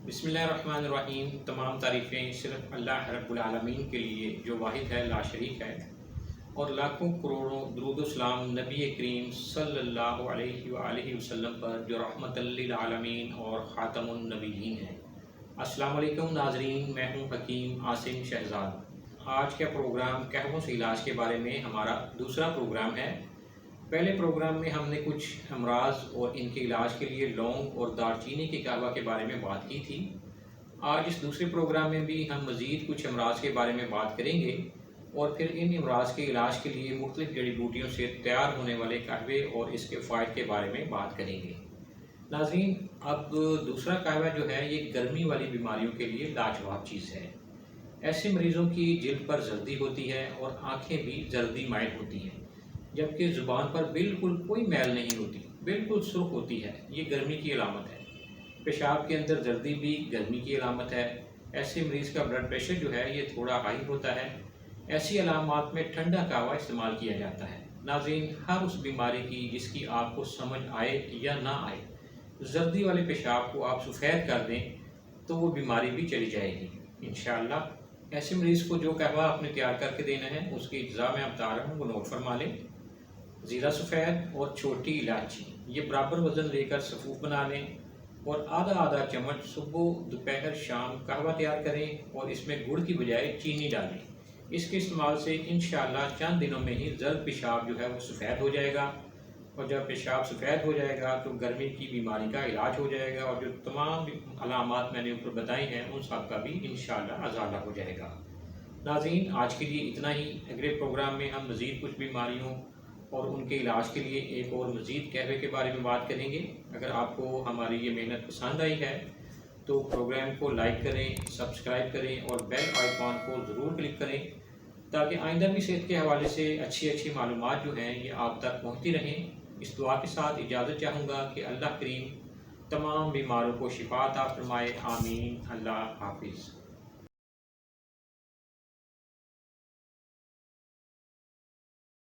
बिस्मिल्लाहिर्रहमानिर्रहीम। तमाम तारीफ़ें सिर्फ़ अल्लाह रब्बुल आलमीन के लिए जो वाहिद है, ला शरीक है, और लाखों करोड़ों दुरूद व सलाम नबी करीम सल्लल्लाहु अलैहि वआलिहि वसल्लम पर जो रहमतल लिल आलमीन और ख़ातमुन नबिय्यीन है। अस्सलामु अलैकुम नाज़रीन, मैं हूँ हकीम आसिम शहज़ाद। आज का प्रोग्राम कहवों से इलाज के बारे में हमारा दूसरा प्रोग्राम है। पहले प्रोग्राम में हमने कुछ अमराज और इनके इलाज के लिए लौंग और दालचीनी के कहवा के बारे में बात की थी। आज इस दूसरे प्रोग्राम में भी हम मज़ीद कुछ अमराज के बारे में बात करेंगे और फिर इन अमराज के इलाज के लिए मुख्तलिफ़ जड़ी बूटियों से तैयार होने वाले कहवे और इसके फ़ायदे के बारे में बात करेंगे। नाज़रीन, अब दूसरा कहवा जो है ये गर्मी वाली बीमारियों के लिए लाजवाब चीज़ है। ऐसे मरीज़ों की जिल्द पर जल्दी होती है और आँखें भी जल्दी माइल होती हैं, जबकि ज़ुबान पर बिल्कुल कोई मैल नहीं होती, बिल्कुल सुर्ख होती है। ये गर्मी की अलामत है। पेशाब के अंदर जल्दी भी गर्मी की अलामत है। ऐसे मरीज़ का ब्लड प्रेशर जो है ये थोड़ा हाई होता है। ऐसी अलामात में ठंडा कहवा इस्तेमाल किया जाता है। नाज़रीन, हर उस बीमारी की जिसकी आपको समझ आए या ना आए, जल्दी वाले पेशाब को आप सफ़ेद कर दें तो वो बीमारी भी चली जाएगी इंशाअल्लाह। ऐसे मरीज़ को जो कहवा आपने तैयार करके देना है उसकी इज्ज़ा मैं बता रहा हूँ, वो नोट फरमा लें। ज़ीरा सफ़ेद और छोटी इलायची ये बराबर वज़न लेकर सफ़ूफ बना लें और आधा आधा चम्मच सुबह दोपहर शाम कहवा तैयार करें और इसमें गुड़ की बजाय चीनी डालें। इसके इस्तेमाल से इंशाअल्लाह चंद दिनों में ही जल्द पेशाब जो है वो सफ़ेद हो जाएगा, और जब पेशाब सफ़ेद हो जाएगा तो गर्मी की बीमारी का इलाज हो जाएगा और जो तमाम अलामात मैंने ऊपर बताई हैं उन सब का भी इंशाअल्लाह अज़ाला हो जाएगा। नाज़रीन, आज के लिए इतना ही। अगले प्रोग्राम में हम मज़ीद कुछ बीमारियों और उनके इलाज के लिए एक और मज़ीद कहवे के बारे में बात करेंगे। अगर आपको हमारी ये मेहनत पसंद आई है तो प्रोग्राम को लाइक करें, सब्सक्राइब करें और बेल आइकॉन को ज़रूर क्लिक करें, ताकि आइंदा भी सेहत के हवाले से अच्छी अच्छी मालूमात जो हैं ये आप तक पहुँचती रहें। इस दुआ के साथ इजाज़त चाहूँगा कि अल्लाह करीम तमाम बीमारों को शिफा अता फरमाए। आमीन। अल्लाह हाफिज़।